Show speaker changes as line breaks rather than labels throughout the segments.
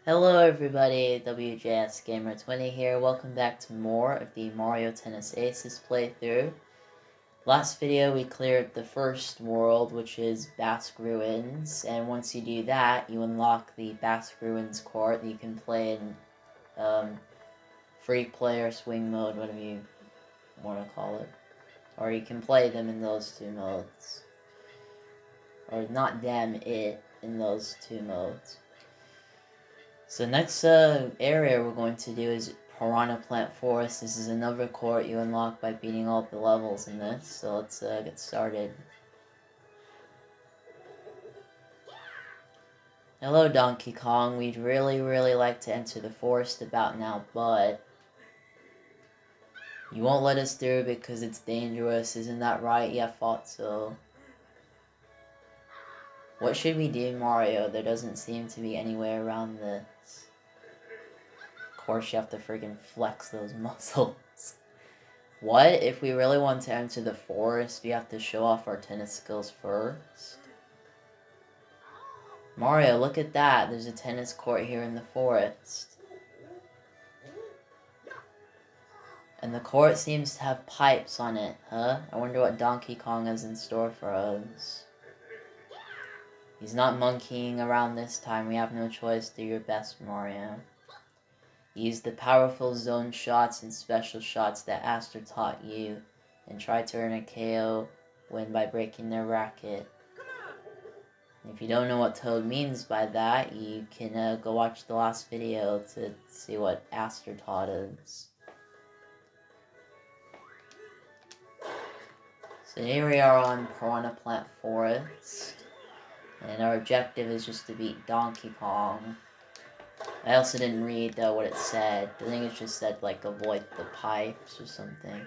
Hello everybody, WJS Gamer 20 here. Welcome back to more of the Mario Tennis Aces playthrough. Last video we cleared the first world, which is Basque Ruins, and once you do that, you unlock the Basque Ruins court that you can play in free player swing mode, whatever you want to call it. Or you can play them in those two modes. Or not them, it, in those two modes. So next area we're going to do is Piranha Plant Forest. This is another court you unlock by beating all the levels in this. So let's get started. Hello Donkey Kong. We'd really like to enter the forest about now, but you won't let us through because it's dangerous. Isn't that right? Yeah, thought so. What should we do, Mario? There doesn't seem to be any way around this. Of course, you have to friggin' flex those muscles. What? If we really want to enter the forest, we have to show off our tennis skills first? Mario, look at that. There's a tennis court here in the forest. And the court seems to have pipes on it, huh? I wonder what Donkey Kong has in store for us. He's not monkeying around this time. We have no choice. Do your best, Mario. Use the powerful zone shots and special shots that Aster taught you, and try to earn a KO win by breaking their racket. If you don't know what Toad means by that, you can go watch the last video to see what Aster taught us. So here we are on Piranha Plant Forest. And our objective is just to beat Donkey Kong. I also didn't read what it said. I think it just said, like, avoid the pipes or something.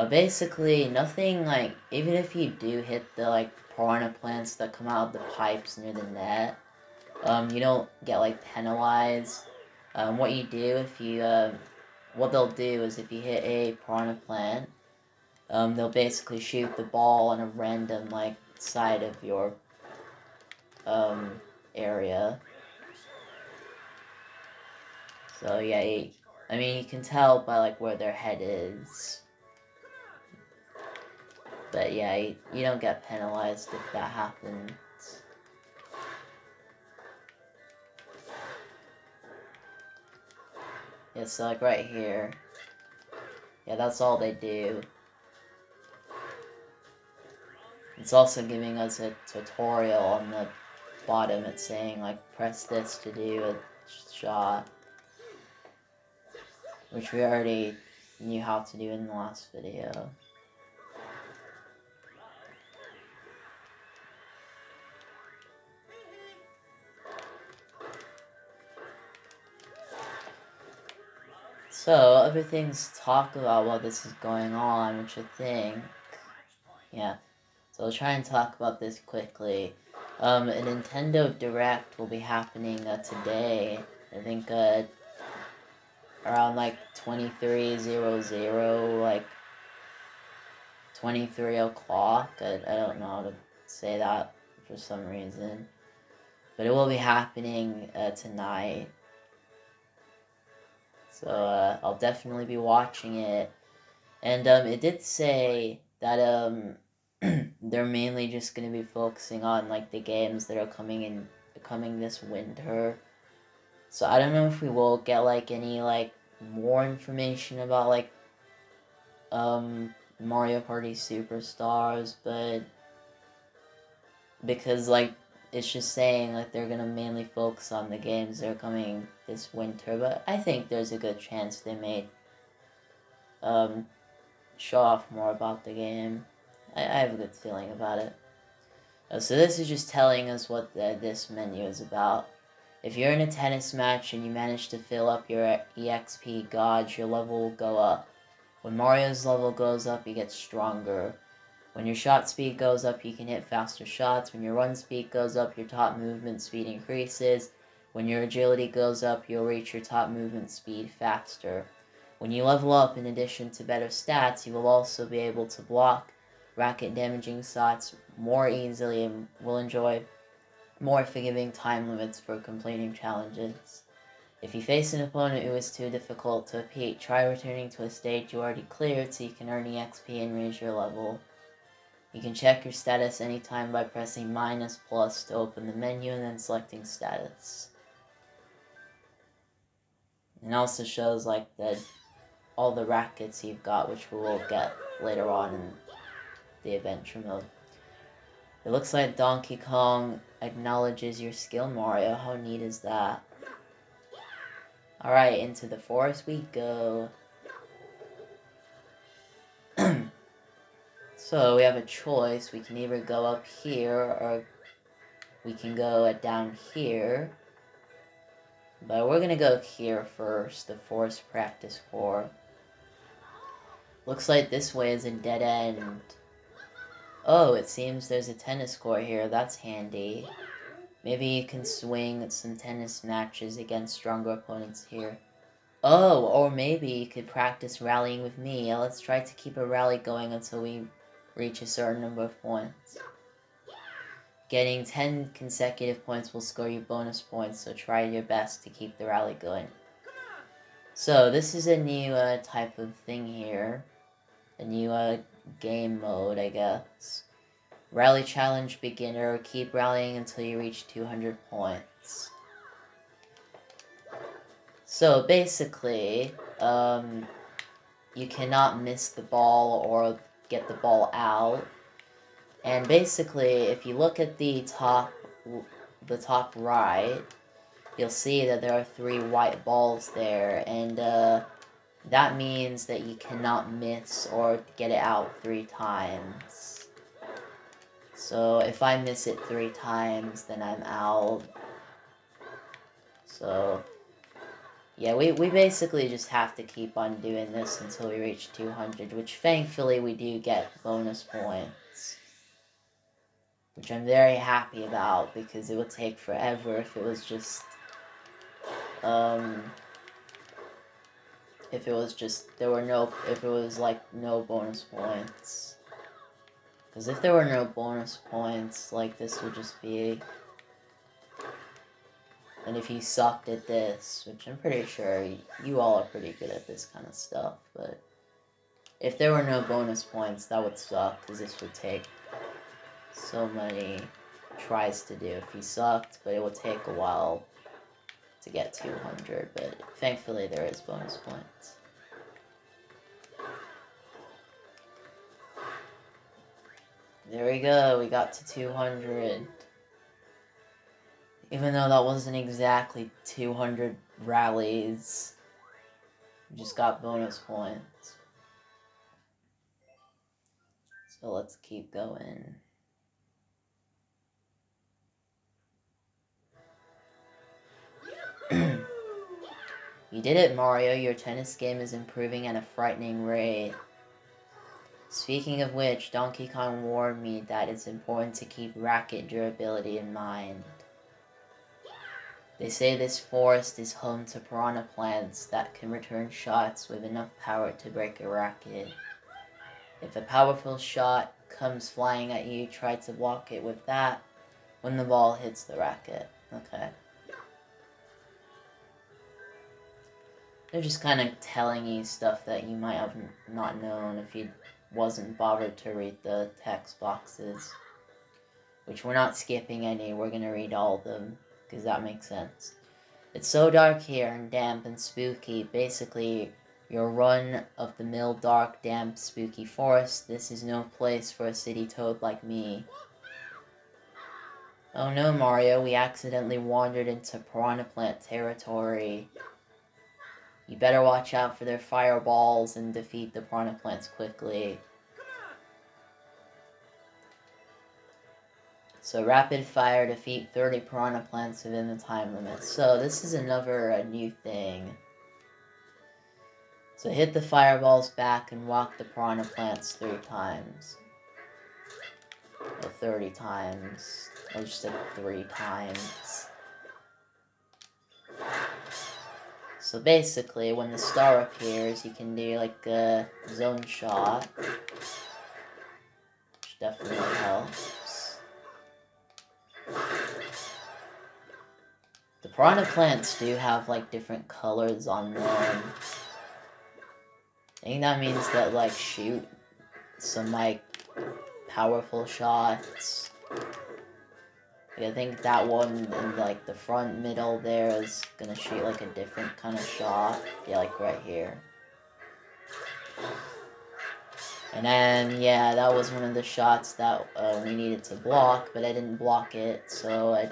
Basically, nothing, like, even if you do hit the, like, piranha plants that come out of the pipes near the net, you don't get, like, penalized. What you do if you, what they'll do is if you hit a piranha plant, they'll basically shoot the ball on a random, like, side of your area. So yeah, I mean, you can tell by like where their head is. But yeah, you don't get penalized if that happens. Yeah, so like right here. Yeah, that's all they do. It's also giving us a tutorial on the bottom. It's saying like press this to do a shot, which we already knew how to do in the last video. So, other things to talk about while this is going on, which I think, yeah. So I'll try and talk about this quickly. A Nintendo Direct will be happening today. I think around like 23:00, like 23 o'clock. I don't know how to say that for some reason. But it will be happening tonight. So I'll definitely be watching it. And it did say that they're mainly just going to be focusing on like the games that are coming this winter. So I don't know if we will get like any like more information about like Mario Party Superstars, but because like it's just saying like they're gonna mainly focus on the games that are coming this winter, but I think there's a good chance they may show off more about the game. I have a good feeling about it. So this is just telling us what this menu is about. If you're in a tennis match and you manage to fill up your EXP gauge, your level will go up. When Mario's level goes up, you get stronger. When your shot speed goes up, you can hit faster shots. When your run speed goes up, your top movement speed increases. When your agility goes up, you'll reach your top movement speed faster. When you level up, in addition to better stats, you will also be able to block racket damaging shots more easily and will enjoy more forgiving time limits for completing challenges. If you face an opponent who is too difficult to beat, try returning to a stage you already cleared so you can earn EXP and raise your level. You can check your status anytime by pressing -+ to open the menu and then selecting status. And also shows like all the rackets you've got, which we will get later on in the adventure mode. It looks like Donkey Kong acknowledges your skill, Mario. How neat is that? Alright, into the forest we go. So we have a choice. We can either go up here or we can go down here. But we're gonna go here first, the forest practice core. Looks like this way is a dead end. Oh, it seems there's a tennis court here. That's handy. Maybe you can swing some tennis matches against stronger opponents here. Oh, or maybe you could practice rallying with me. Let's try to keep a rally going until we reach a certain number of points. Getting 10 consecutive points will score you bonus points, so try your best to keep the rally going. So, this is a new type of thing here. A new game mode, I guess. Rally Challenge Beginner. Keep rallying until you reach 200 points. So basically, you cannot miss the ball or get the ball out. And basically, if you look at the top right, you'll see that there are 3 white balls there, and that means that you cannot miss or get it out 3 times. So if I miss it 3 times, then I'm out. So yeah, we basically just have to keep on doing this until we reach 200, which thankfully we do get bonus points. Which I'm very happy about, because it would take forever if it was just, if it was like no bonus points. Because if there were no bonus points, like, this would just be... And if you sucked at this, which I'm pretty sure you all are pretty good at this kind of stuff, but if there were no bonus points, that would suck, because this would take so many tries to do if you sucked, but it would take a while to get 200, but thankfully there is bonus points. There we go, we got to 200. Even though that wasn't exactly 200 rallies, we just got bonus points. So let's keep going. You did it, Mario. Your tennis game is improving at a frightening rate. Speaking of which, Donkey Kong warned me that it's important to keep racket durability in mind. They say this forest is home to piranha plants that can return shots with enough power to break a racket. If a powerful shot comes flying at you, try to block it with that when the ball hits the racket. Okay. They're just kind of telling you stuff that you might have not known if you wasn't bothered to read the text boxes. Which we're not skipping any, we're gonna read all of them, because that makes sense. It's so dark here and damp and spooky. Basically, your run-of-the-mill dark, damp, spooky forest. This is no place for a city toad like me. Oh no, Mario, we accidentally wandered into piranha plant territory. You better watch out for their fireballs and defeat the piranha plants quickly. So rapid fire, defeat 30 piranha plants within the time limit. So this is another new thing. So hit the fireballs back and walk the piranha plants 3 times. Or 30 times. I just said 3 times. So basically, when the star appears, you can do like a zone shot. Which definitely helps. The Piranha plants do have, like, different colors on them. I think that means that, like, shoot some, like, powerful shots. I think that one in, like, the front middle there is gonna shoot, like, a different kind of shot. Yeah, like, right here. And then, yeah, that was one of the shots that we needed to block, but I didn't block it, so I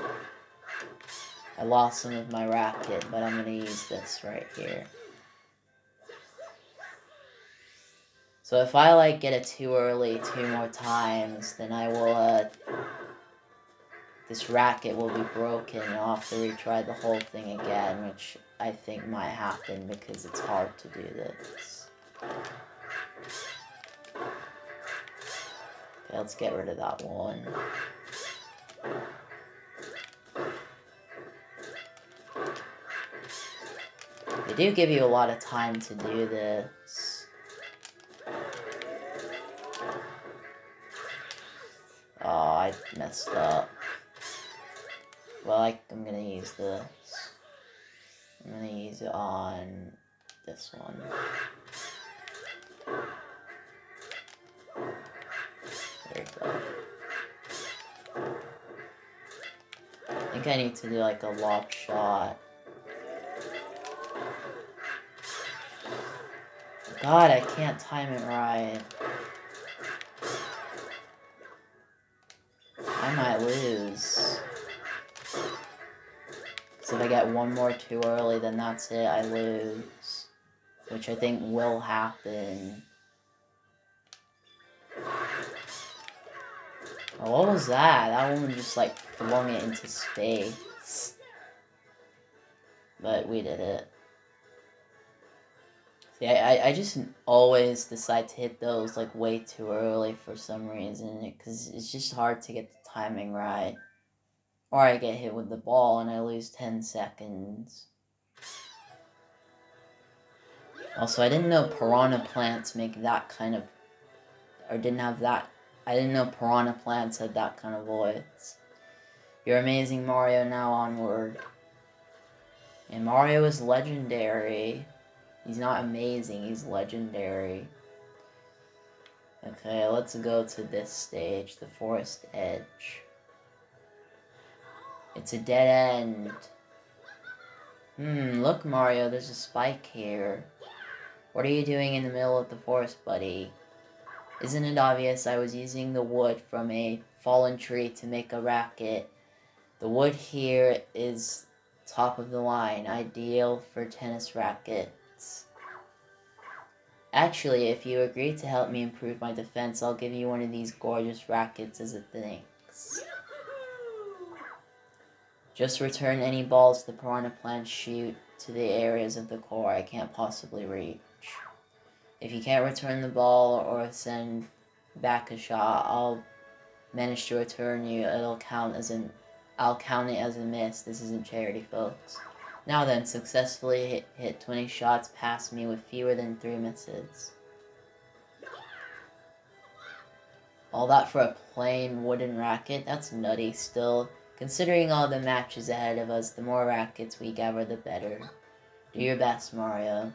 lost some of my racket, but I'm gonna use this right here. So if I, like, get it too early 2 more times, then I will, this racket will be broken, and I'll have to retry the whole thing again, which I think might happen because it's hard to do this. Okay, let's get rid of that one. They do give you a lot of time to do this. Oh, I messed up. Well, I'm gonna use this. I'm gonna use it on this one. There we go. I think I need to do like a lob shot. God, I can't time it right. I might lose. So if I get one more too early, then that's it, I lose. Which I think will happen. Oh, what was that? That woman just like flung it into space. But we did it. See, I just always decide to hit those like way too early for some reason. Because it's just hard to get the timing right. Or I get hit with the ball and I lose 10 seconds. Also, I didn't know piranha plants make that kind of... Or didn't have that... I didn't know piranha plants had that kind of voice. You're amazing, Mario, now onward. And Mario is legendary. He's not amazing, he's legendary. Okay, let's go to this stage, the forest edge. It's a dead end. Look, Mario, there's a spike here. What are you doing in the middle of the forest, buddy? Isn't it obvious I was using the wood from a fallen tree to make a racket? The wood here is top of the line, ideal for tennis rackets. Actually, if you agree to help me improve my defense, I'll give you one of these gorgeous rackets as a thanks. Just return any balls the piranha plants shoot to the areas of the core I can't possibly reach. If you can't return the ball or send back a shot, I'll manage to return you. I'll count it as a miss. This isn't charity, folks. Now then, successfully hit 20 shots past me with fewer than 3 misses. All that for a plain wooden racket? That's nutty still. Considering all the matches ahead of us, the more rackets we gather, the better. Do your best, Mario.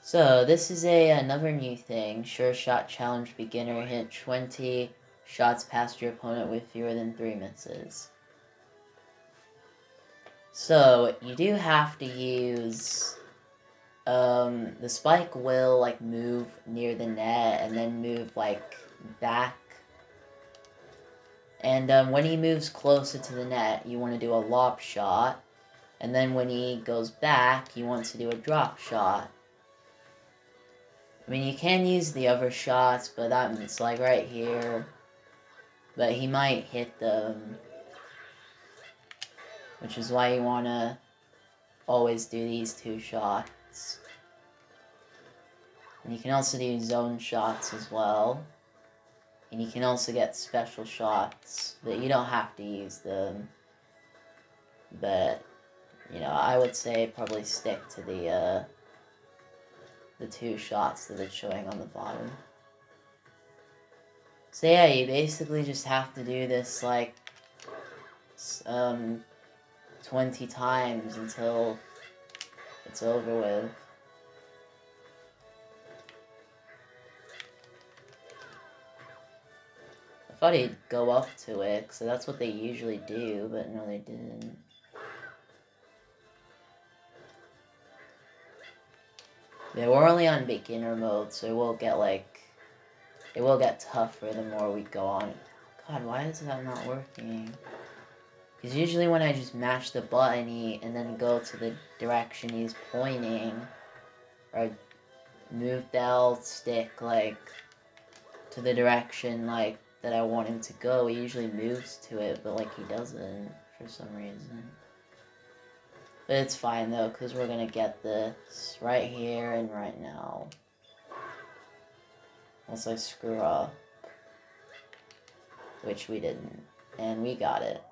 So, this is another new thing. Sure shot challenge beginner. Hit 20 shots past your opponent with fewer than 3 misses. So, you do have to use... the spike will, like, move near the net and then move, like, back. And when he moves closer to the net, you want to do a lob shot. And then when he goes back, you want to do a drop shot. I mean, you can use the other shots, but that's like right here. But he might hit them. Which is why you want to always do these 2 shots. And you can also do zone shots as well. And you can also get special shots, but you don't have to use them. But, you know, I would say probably stick to the 2 shots that it's showing on the bottom. So yeah, you basically just have to do this, like, 20 times until it's over with. I thought he'd go up to it, so that's what they usually do, but no, they didn't. Yeah, we're only on beginner mode, so it will get, like, it will get tougher the more we go on. God, why is that not working? Because usually when I just mash the button and then go to the direction he's pointing, or move the L stick, like, to the direction, like, that I want him to go, he usually moves to it, but, like, he doesn't for some reason. But it's fine, though, because we're going to get this right here and right now. Unless I screw up. Which we didn't. And we got it.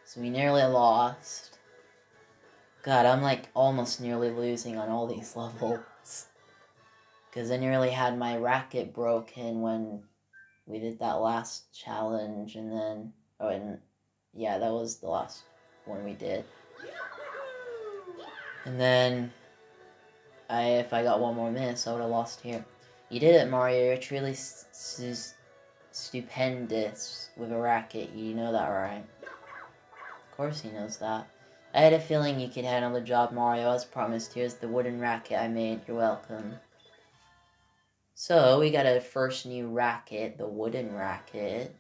So we nearly lost. God, I'm, like, almost nearly losing on all these levels. Because I nearly had my racket broken when we did that last challenge, and then... Oh, and... Yeah, that was the last one we did. And then... if I got one more miss, I would have lost here. You did it, Mario. You're truly stupendous with a racket. You know that, right? Of course he knows that. I had a feeling you could handle the job, Mario. As promised, here's the wooden racket I made. You're welcome. So, we got a first new racket, the wooden racket.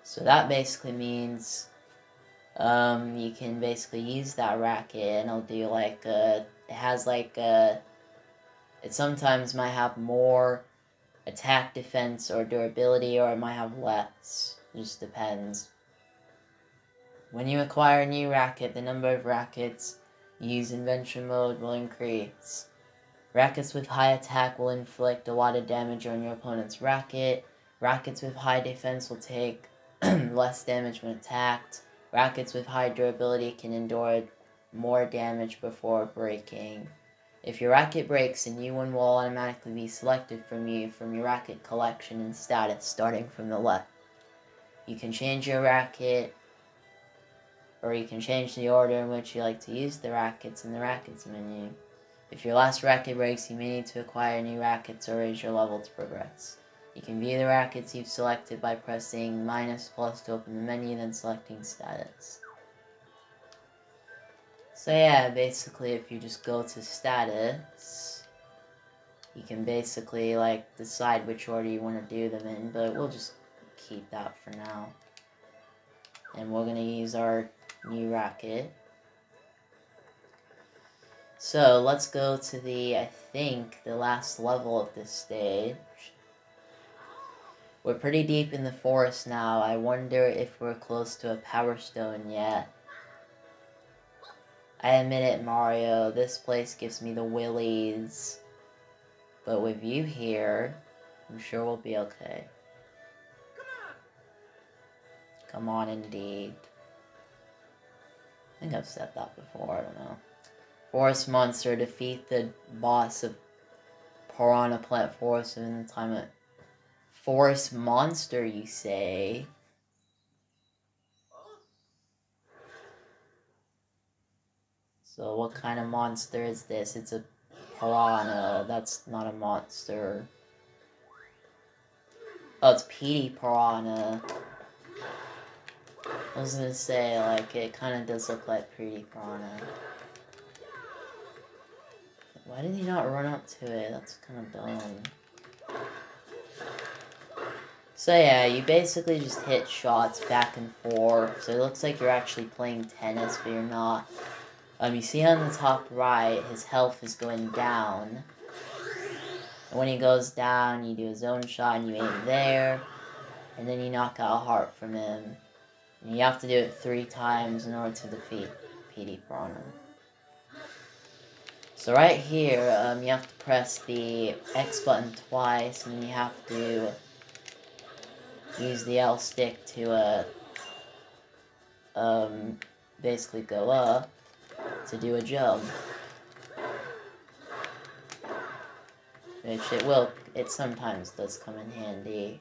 So that basically means you can basically use that racket and it'll do like it has like it sometimes might have more attack, defense, or durability, or it might have less. It just depends. When you acquire a new racket, the number of rackets you use in adventure mode will increase. Rackets with high attack will inflict a lot of damage on your opponent's racket. Rackets with high defense will take less damage when attacked. Rackets with high durability can endure more damage before breaking. If your racket breaks, a new one will automatically be selected from your racket collection and status, starting from the left. You can change your racket, or you can change the order in which you like to use the rackets in the rackets menu. If your last racket breaks, you may need to acquire new rackets or raise your level to progress. You can view the rackets you've selected by pressing -+ to open the menu, then selecting status. So yeah, basically if you just go to status, you can basically like decide which order you want to do them in, but we'll just keep that for now. And we're going to use our new racket. So let's go to I think, the last level of this stage. We're pretty deep in the forest now. I wonder if we're close to a power stone yet. I admit it, Mario, this place gives me the willies. But with you here, I'm sure we'll be okay. Come on, indeed. I think I've said that before, I don't know. Forest monster, defeat the boss of Piranha Plant Forest in the time of... Forest monster, you say? So what kind of monster is this? It's a piranha. That's not a monster. Oh, it's Petey Piranha. I was gonna say, like, it kind of does look like Petey Piranha. Why did he not run up to it? That's kind of dumb. So yeah, you basically just hit shots back and forth. So it looks like you're actually playing tennis, but you're not. You see on the top right, his health is going down. And when he goes down, you do a zone shot and you aim there. And then you knock out a heart from him. And you have to do it 3 times in order to defeat Petey Piranha. So right here, you have to press the X button twice, and then you have to use the L stick to, basically go up to do a jump. Which it sometimes does come in handy.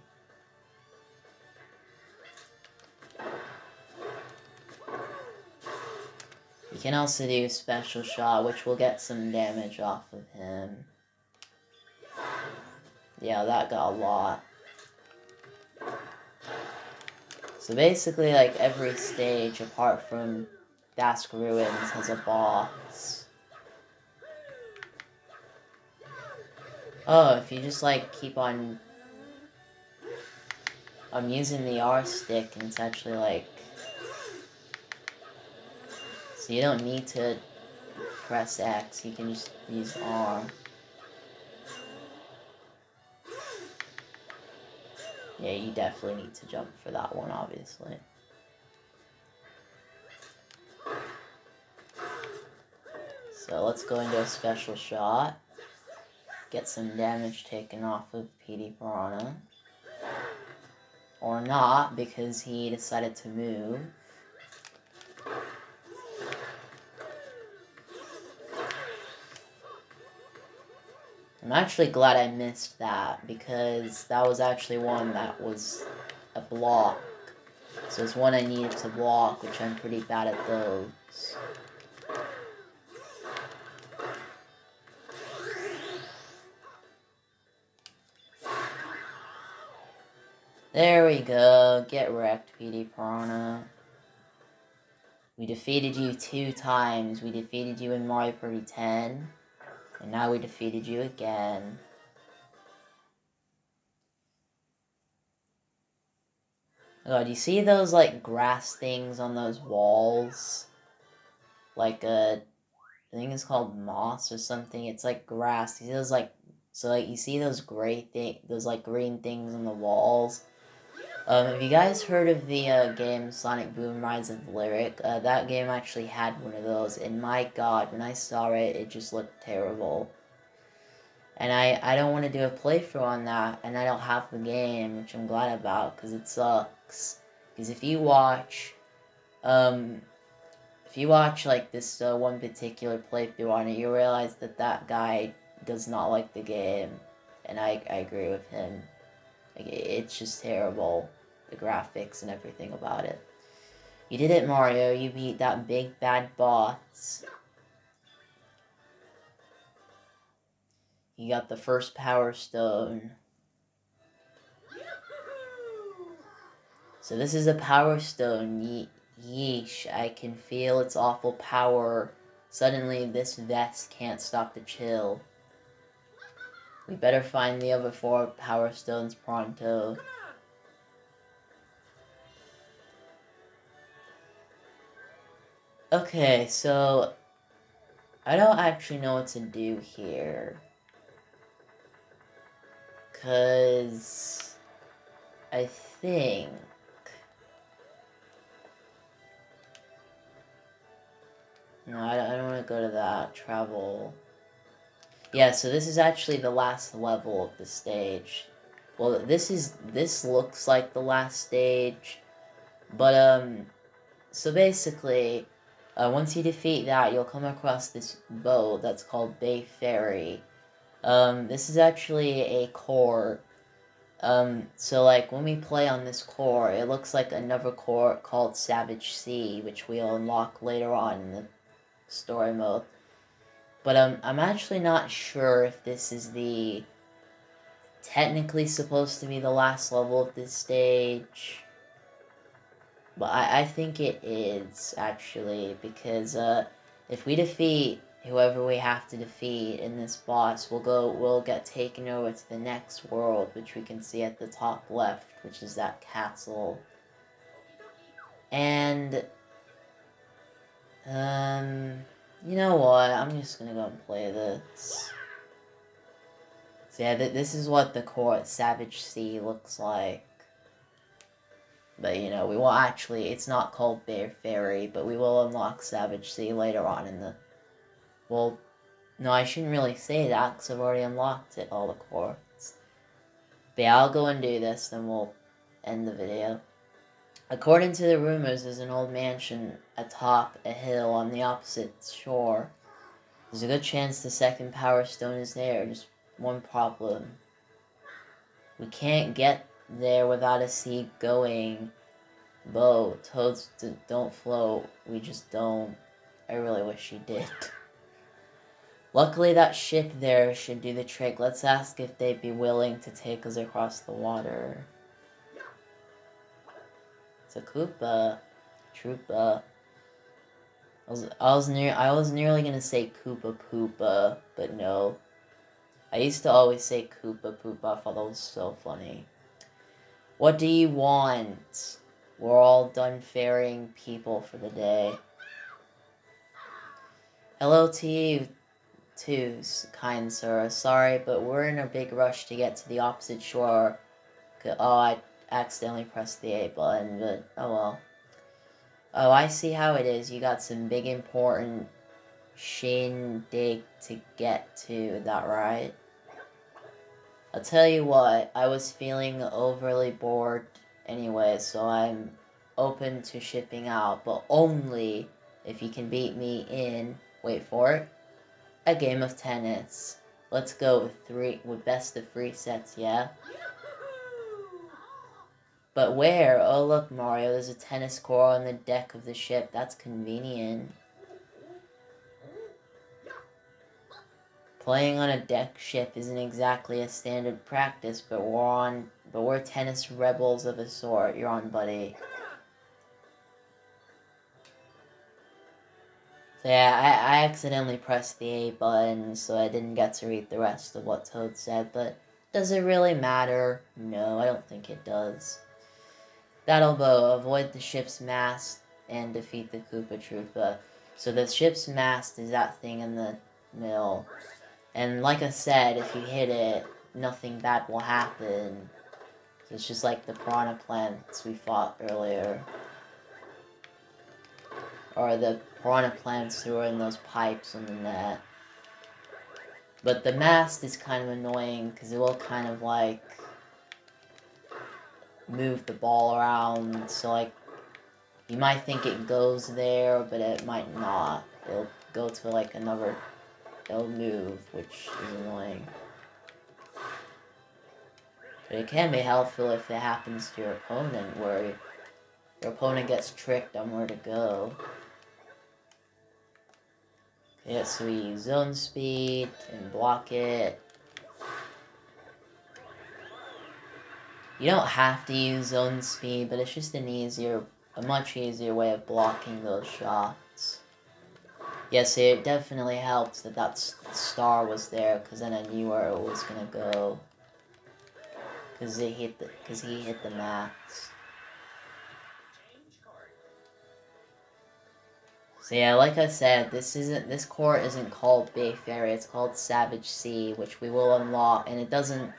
You can also do special shot, which will get some damage off of him. Yeah, that got a lot. So basically, like, every stage, apart from Dask Ruins, has a boss. Oh, if you just, like, keep on... I'm using the R stick, and it's actually, like... So you don't need to press X, you can just use R. Yeah, you definitely need to jump for that one, obviously. So let's go into a special shot. Get some damage taken off of Piranha. Or not, because he decided to move. I'm actually glad I missed that, because that was actually one that was a block. So it's one I needed to block, which I'm pretty bad at those. There we go. Get wrecked, PD Piranha. We defeated you 2 times. We defeated you in Mario Party 10. And now we defeated you again. Oh, do you see those, like, grass things on those walls? Like, I think it's called moss or something. It's like grass. You see those, like, so, like, you see those those, like, green things on the walls? Have you guys heard of the game Sonic Boom Rise of Lyric? That game actually had one of those, and my god, when I saw it, it just looked terrible. And I don't want to do a playthrough on that, and I don't have the game, which I'm glad about, because it sucks. Because if you watch, like, this one particular playthrough on it, you'll realize that that guy does not like the game, and I agree with him. Like, it's just terrible, the graphics and everything about it. You did it, Mario. You beat that big bad boss. You got the first Power Stone. So this is a Power Stone. Yeesh, I can feel its awful power. Suddenly, this vest can't stop the chill. We better find the other 4 Power Stones pronto. Okay, so... I don't actually know what to do here. 'Cause... I think... No, I don't want to go to that. Travel. Yeah, so this is actually the last level of the stage. Well, this looks like the last stage. But, so basically, once you defeat that, you'll come across this boat that's called Bay Ferry. This is actually a core. So, like, when we play on this core, it looks like another core called Savage Sea, which we'll unlock later on in the story mode. But, I'm actually not sure if this is technically supposed to be the last level of this stage. But I think it is, actually, because, if we defeat whoever we have to defeat in this boss, we'll get taken over to the next world, which we can see at the top left, which is that castle. And, you know what, I'm just gonna go and play this. So yeah, this is what the core at Savage Sea looks like. But, you know, we will actually, it's not called Bear Ferry, but we will unlock Savage Sea later on in the... Well, no, I shouldn't really say that, because I've already unlocked it, all the cores. But yeah, I'll go and do this, then we'll end the video. According to the rumors, there's an old mansion atop a hill on the opposite shore. There's a good chance the second Power Stone is there. Just one problem. We can't get there without a sea going. Bo, toads don't float. We just don't. I really wish she did. Luckily, that ship there should do the trick. Let's ask if they'd be willing to take us across the water. It's a Koopa. Troopa. I was nearly gonna say Koopa Poopa, but no. I used to always say Koopa Poopa. I thought that was so funny. What do you want? We're all done ferrying people for the day. Hello to you, too, kind sir. Sorry, but we're in a big rush to get to the opposite shore. Oh, I accidentally pressed the A button, but oh well. Oh, I see how it is. You got some big important shindig to get to, is that right? I'll tell you what, I was feeling overly bored anyway, so I'm open to shipping out, but only if you can beat me in, wait for it, a game of tennis. Let's go with best of 3 sets, yeah? But where? Oh look, Mario, there's a tennis court on the deck of the ship. That's convenient. Playing on a deck ship isn't exactly a standard practice, but we're tennis rebels of a sort. You're on, buddy. So yeah, I accidentally pressed the A button, so I didn't get to read the rest of what Toad said, but does it really matter? No, I don't think it does. That'll avoid the ship's mast and defeat the Koopa Troopa. So the ship's mast is that thing in the middle. And like I said, if you hit it, nothing bad will happen. So it's just like the piranha plants we fought earlier. Or the piranha plants who are in those pipes on the net. But the mast is kind of annoying because it will kind of like move the ball around. So like, you might think it goes there, but it might not. It'll go to like another... It'll move, which is annoying. But it can be helpful if it happens to your opponent, where your opponent gets tricked on where to go. Okay, so we use zone speed and block it. You don't have to use zone speed, but it's just a much easier way of blocking those shots. Yes, it definitely helps that that star was there, because then I knew where it was gonna go. Because he hit the max. So yeah, like I said, this court isn't called Bay Ferry, it's called Savage Sea, which we will unlock, and it doesn't...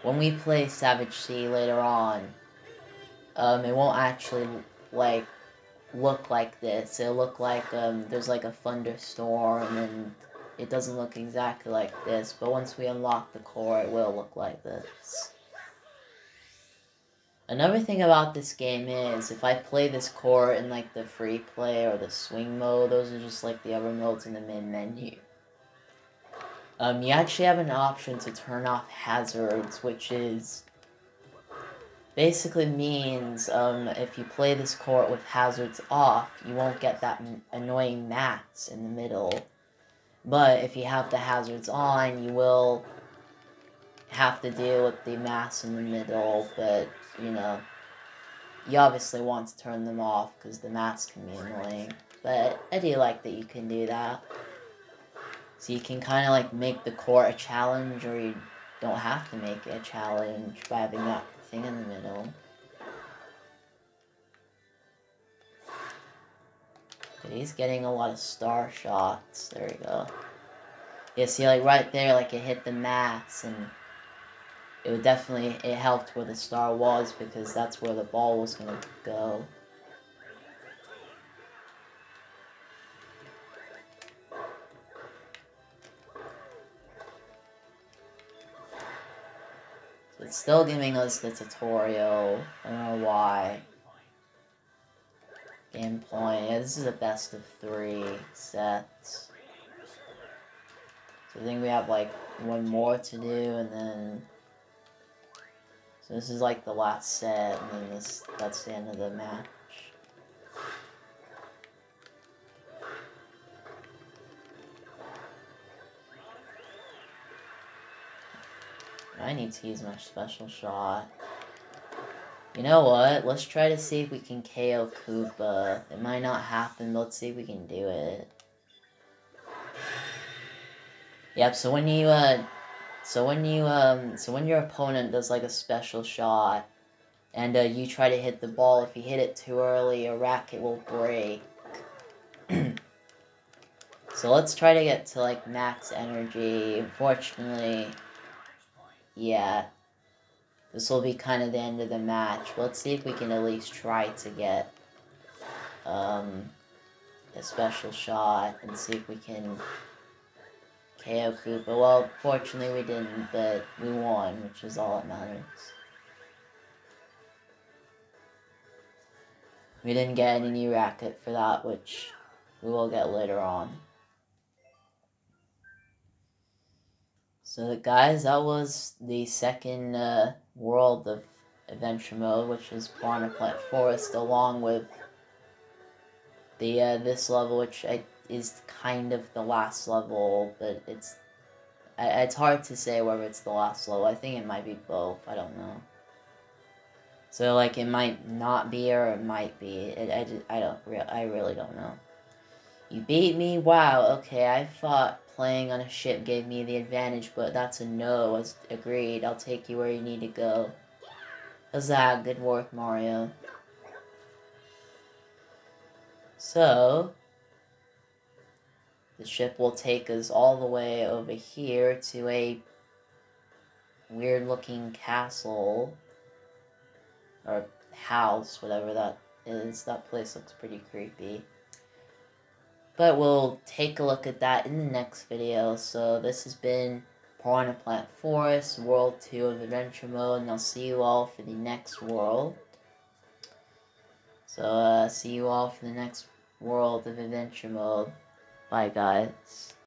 When we play Savage Sea later on, it won't actually, like, look like this. It'll look like there's like a thunderstorm, and it doesn't look exactly like this, but once we unlock the core, it will look like this. Another thing about this game is, if I play this core in like the free play or the swing mode, those are just like the other modes in the main menu. You actually have an option to turn off hazards, which is basically means if you play this court with hazards off, you won't get that annoying mats in the middle. But if you have the hazards on, you will have to deal with the mats in the middle, but, you know, you obviously want to turn them off because the mats can be annoying. But I do like that you can do that. So you can kind of like make the court a challenge, or you don't have to make it a challenge by having that thing in the middle. But he's getting a lot of star shots. There we go. Yeah, see, like right there, like it hit the mats, and it helped where the star was, because that's where the ball was gonna go. So it's still giving us the tutorial. I don't know why. Game point. Yeah, this is a best of 3 sets. So I think we have like one more to do, and then so this is like the last set, and then that's the end of the match. I need to use my special shot. You know what? Let's try to see if we can KO Koopa. It might not happen, but let's see if we can do it. Yep, so when you, so when your opponent does like a special shot, and you try to hit the ball, if you hit it too early, a racket will break. So let's try to get to like max energy. Unfortunately, yeah, this will be kind of the end of the match. But let's see if we can at least try to get a special shot and see if we can KO Koopa. Well, fortunately we didn't, but we won, which is all that matters. We didn't get any new racket for that, which we will get later on. So guys, that was the second world of adventure mode, which is Piranha Plant Forest, along with the this level, which is kind of the last level, but it's hard to say whether it's the last level. I think it might be both. I don't know. So like it might not be or it might be. I really don't know. You beat me? Wow, okay, I thought playing on a ship gave me the advantage, but that's a no. As agreed, I'll take you where you need to go. How's that? Good work, Mario. So, the ship will take us all the way over here to a weird-looking castle, or house, whatever that is. That place looks pretty creepy. But we'll take a look at that in the next video. So this has been Piranha Plant Forest, World 2 of Adventure Mode, and I'll see you all for the next world. So, see you all for the next World of Adventure Mode. Bye, guys.